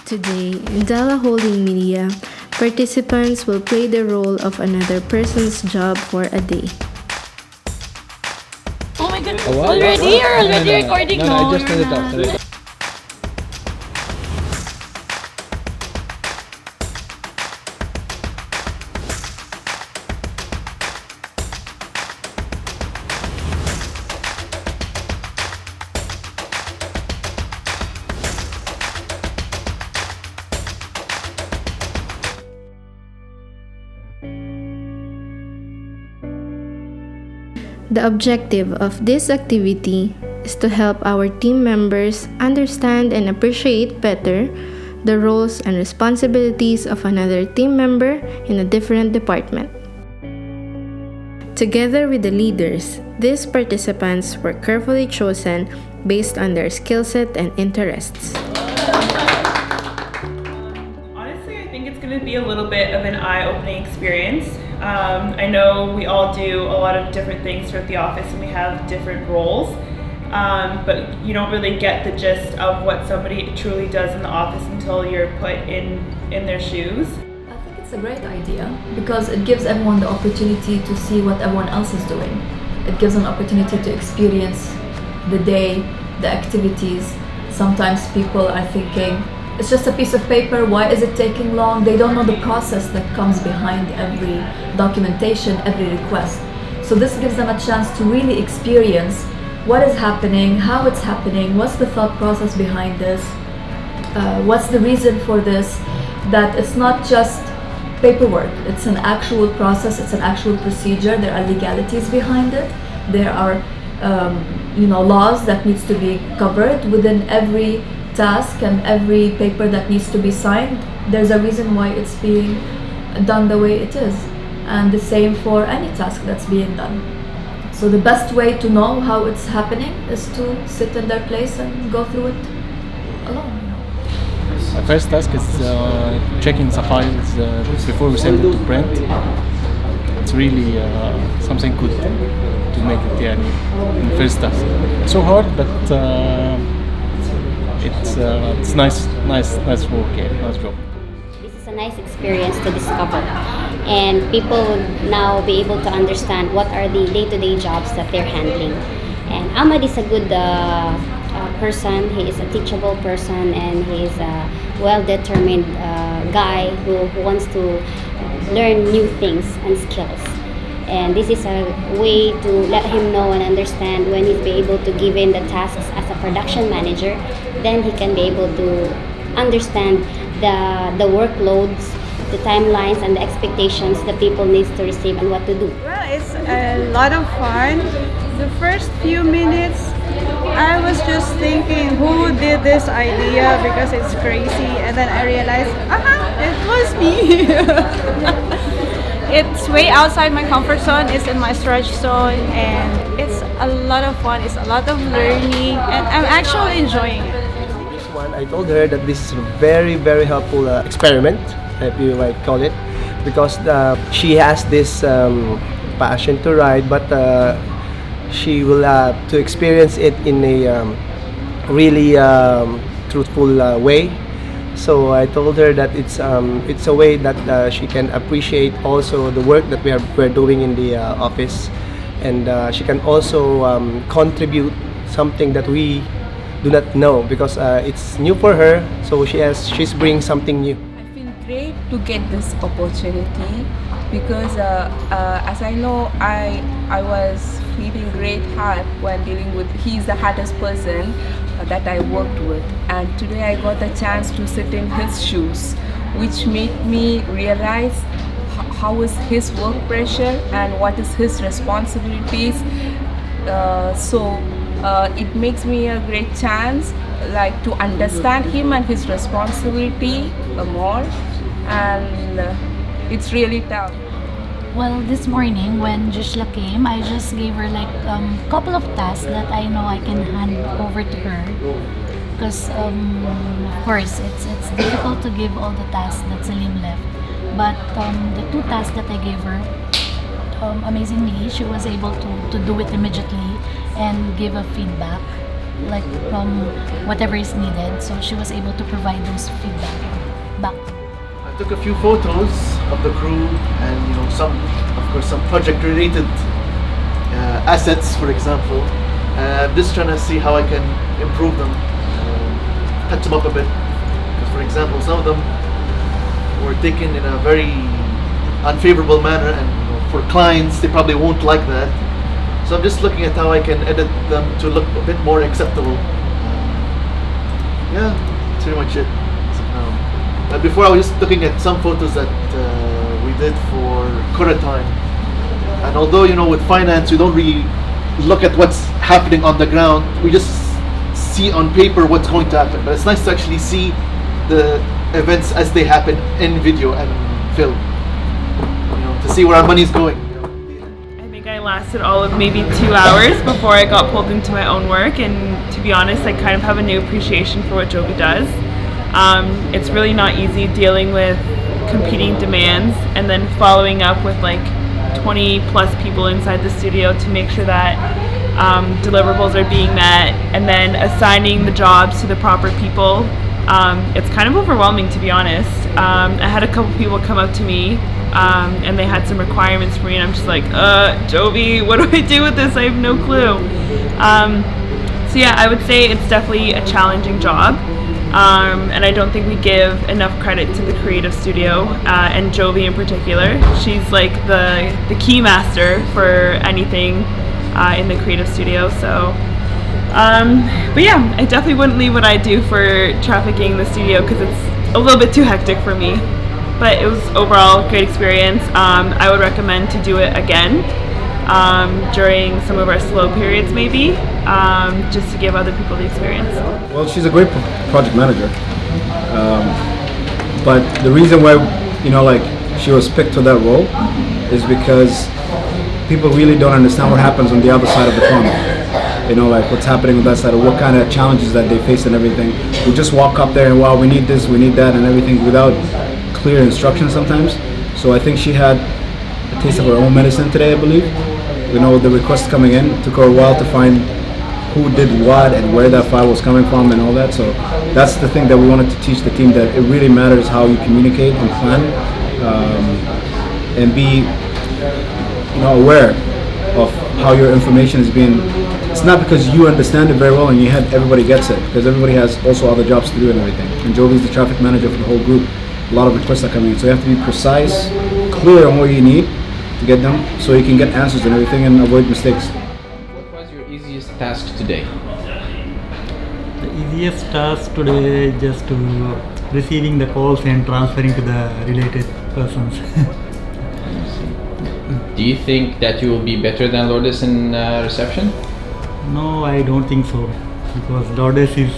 Today, in Dallah Holding Media, participants will play the role of another person's job for a day. Oh my god, already? You're already recording? No, I just turned it off. The objective of this activity is to help our team members understand and appreciate better the roles and responsibilities of another team member in a different department. Together with the leaders, these participants were carefully chosen based on their skill set and interests. Honestly, I think it's going to be a little bit of an eye-opening experience. I know we all do a lot of different things throughout the office and we have different roles, but you don't really get the gist of what somebody truly does in the office until you're put in their shoes. I think it's a great idea because it gives everyone the opportunity to see what everyone else is doing. It gives an opportunity to experience the day, the activities. Sometimes people are thinking, it's just a piece of paper, why is it taking long? They don't know the process that comes behind every documentation, every request. So this gives them a chance to really experience what is happening, how it's happening, what's the thought process behind this, what's the reason for this, that it's not just paperwork, it's an actual process, it's an actual procedure, there are legalities behind it, there are laws that needs to be covered within every task and every paper that needs to be signed. There's a reason why it's being done the way it is, and the same for any task that's being done. So the best way to know how it's happening is to sit in their place and go through it alone. The first task is checking the files before we send it to print. It's really something good to make it in the first task. So hard, but it's nice work, nice job. This is a nice experience to discover, and people will now be able to understand what are the day-to-day jobs that they're handling. And Ahmad is a good person. He is a teachable person, and he is a well-determined guy who wants to learn new things and skills. And this is a way to let him know and understand when he's be able to give in the tasks as a production manager. Then he can be able to understand the workloads, the timelines, and the expectations that people need to receive and what to do. Well, it's a lot of fun. The first few minutes, I was just thinking, who did this idea because it's crazy, and then I realized, it was me. It's way outside my comfort zone, it's in my stretch zone, and it's a lot of fun, it's a lot of learning, and I'm actually enjoying it. This one, I told her that this is a very, very helpful experiment, if you might call it, because she has this passion to ride, but she will to experience it in a really truthful way. So I told her that it's a way that she can appreciate also the work that we're doing in the office, and she can also contribute something that we do not know because it's new for her. So she's bringing something new. I feel great to get this opportunity because as I know, I was feeling great hard when dealing with, he's the hardest person that I worked with, and today I got a chance to sit in his shoes, which made me realize how is his work pressure and what is his responsibilities. So it makes me a great chance like to understand him and his responsibility more, and it's really tough. Well, this morning when Jushla came, I just gave her like couple of tasks that I know I can hand over to her. Because of course it's difficult to give all the tasks that Salim left. But the two tasks that I gave her, amazingly, she was able to do it immediately and give a feedback. like whatever is needed. So she was able to provide those feedback back. I took a few photos of the crew and some, of course, some project-related assets, for example. I'm just trying to see how I can improve them, touch them up a bit. Because, for example, some of them were taken in a very unfavorable manner, and for clients, they probably won't like that. So I'm just looking at how I can edit them to look a bit more acceptable. Yeah, that's pretty much it. But before, I was just looking at some photos that we did for Quota Time. And although, with finance, we don't really look at what's happening on the ground. We just see on paper what's going to happen. But it's nice to actually see the events as they happen in video and film. To see where our money's going. I think I lasted all of maybe 2 hours before I got pulled into my own work, and to be honest, I kind of have a new appreciation for what Jovi does. It's really not easy dealing with competing demands and then following up with like 20 plus people inside the studio to make sure that deliverables are being met, and then assigning the jobs to the proper people. It's kind of overwhelming, to be honest. I had a couple people come up to me and they had some requirements for me, and I'm just like, Jovi, what do I do with this? I have no clue. So yeah, I would say it's definitely a challenging job. And I don't think we give enough credit to the creative studio, and Jovi in particular. She's like the key master for anything in the creative studio. So, but yeah, I definitely wouldn't leave what I do for trafficking the studio because it's a little bit too hectic for me. But it was overall a great experience. I would recommend to do it again during some of our slow periods, maybe, just to give other people the experience. Well, she's a great project manager, but the reason why she was picked for that role is because people really don't understand what happens on the other side of the funnel. Like what's happening on that side, or what kind of challenges that they face and everything. We just walk up there and, wow, we need this, we need that, and everything without clear instructions sometimes. So I think she had a taste of her own medicine today, I believe. The requests coming in took her a while to find who did what and where that file was coming from and all that. So that's the thing that we wanted to teach the team, that it really matters how you communicate and plan, and be aware of how your information is being. It's not because you understand it very well and everybody gets it, because everybody has also other jobs to do and everything. And Jovi's the traffic manager for the whole group. A lot of requests are coming in, so you have to be precise, clear on what you need to get them, so you can get answers and everything and avoid mistakes. What was your easiest task today? The easiest task today is just to receiving the calls and transferring to the related persons. Do you think that you will be better than Lourdes in reception? No, I don't think so, because Lourdes is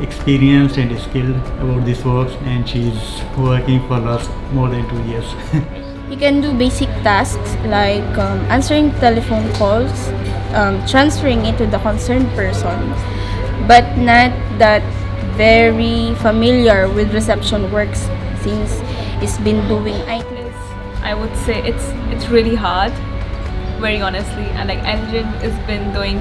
experienced and skilled about this work, and she's working for last more than 2 years. You can do basic tasks like answering telephone calls, transferring it to the concerned person, but not that very familiar with reception works since it's been doing IT. I would say it's really hard, very honestly, and like Engine has been doing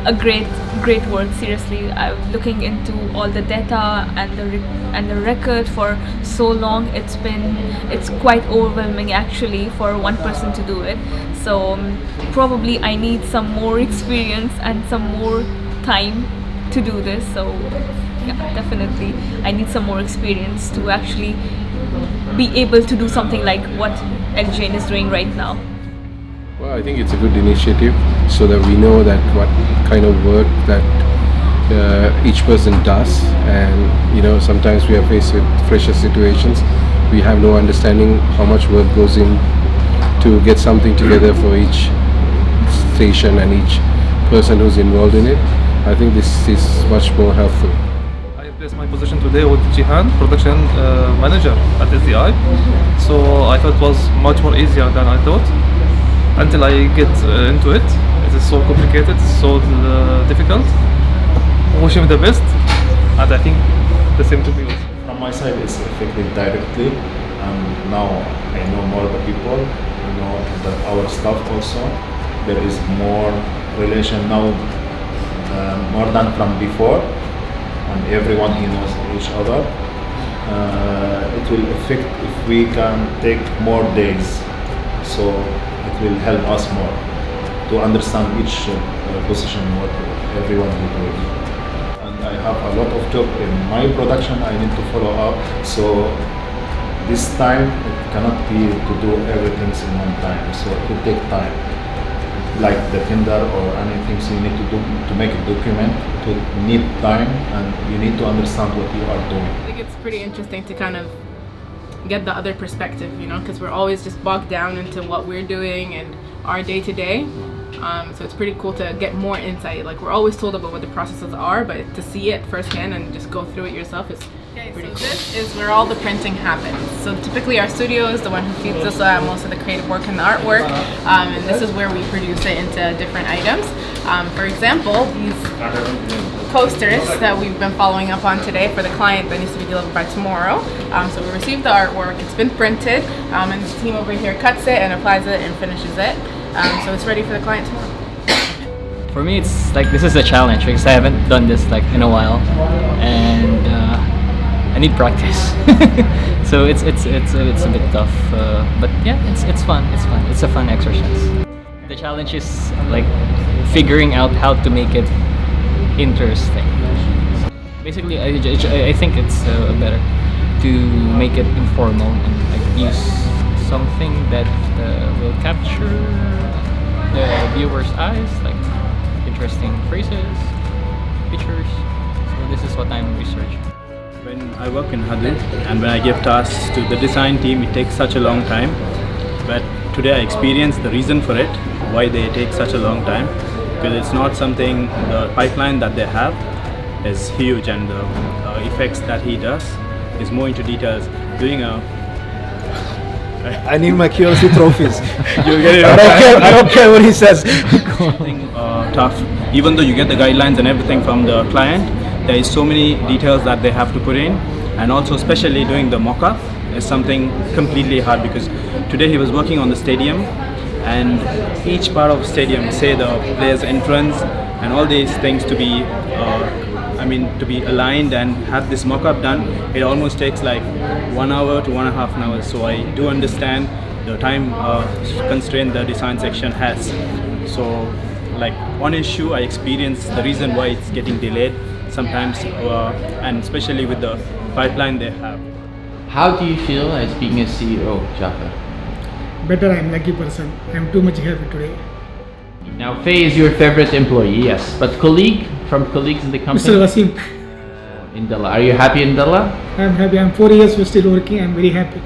a great work. Seriously, I'm looking into all the data and the record for so long. It's quite overwhelming actually for one person to do it. So probably I need some more experience and some more time to do this. So yeah, definitely I need some more experience to actually be able to do something like what Jane is doing right now. Well, I think it's a good initiative so that we know that what kind of work that each person does, and sometimes we are faced with fresher situations. We have no understanding how much work goes in to get something together for each station and each person who's involved in it. I think this is much more helpful. I placed my position today with Jihan, production manager at SDI. So I thought it was much more easier than I thought. Until I get into it, it is so complicated, so difficult. Wish him the best, and I think the same to me also. From my side, it's affected directly. Now I know more of the people, our staff also. There is more relation now more than from before, and everyone he knows each other. It will affect if we can take more days, so it will help us more to understand each position, what everyone will do. And I have a lot of job in my production I need to follow up, so this time it cannot be to do everything in one time, so it will take time. Like the tender or anything, so you need to do to make a document, to need time, and you need to understand what you are doing. I think it's pretty interesting to kind of get the other perspective, you know, because we're always just bogged down into what we're doing and our day to day. So it's pretty cool to get more insight. Like, we're always told about what the processes are, but to see it firsthand and just go through it yourself is pretty cool. This is where all the printing happens. So typically our studio is the one who feeds us most of the creative work and the artwork, and this is where we produce it into different items. For example, these coasters that we've been following up on today for the client that needs to be delivered by tomorrow. So we received the artwork, it's been printed, and the team over here cuts it and applies it and finishes it. So it's ready for the client tomorrow. For me, it's like this is a challenge because I haven't done this like in a while, and I need practice. So it's a bit tough, but yeah, it's fun. It's a fun exercise. The challenge is like figuring out how to make it interesting. Basically, I think it's better to make it informal and like use something that will capture the viewer's eyes, like interesting phrases, pictures. So this is what I'm researching. When I work in Hadoop and when I give tasks to the design team, it takes such a long time. But today I experienced the reason for it, why they take such a long time. Because it's not something, the pipeline that they have is huge, and the effects that he does is more into details. Doing a I need my QLC trophies. You get it. I don't care what he says. Tough. Even though you get the guidelines and everything from the client, there is so many details that they have to put in, and also especially doing the mock-up is something completely hard, because today he was working on the stadium, and each part of the stadium, say the player's entrance and all these things to be to be aligned and have this mock-up done, it almost takes like 1 hour to 1.5 hours. So I do understand the time constraint the design section has. So like one issue I experienced the reason why it's getting delayed sometimes, and especially with the pipeline they have. How do you feel as being a CEO, Jafar? Better, I'm lucky person. I'm too much happy today. Now, Faye is your favorite employee, yes, but colleagues in the company? Mr. Wasim. In Dallah. Are you happy in Dallah? I'm happy. I'm 4 years still working. I'm very happy.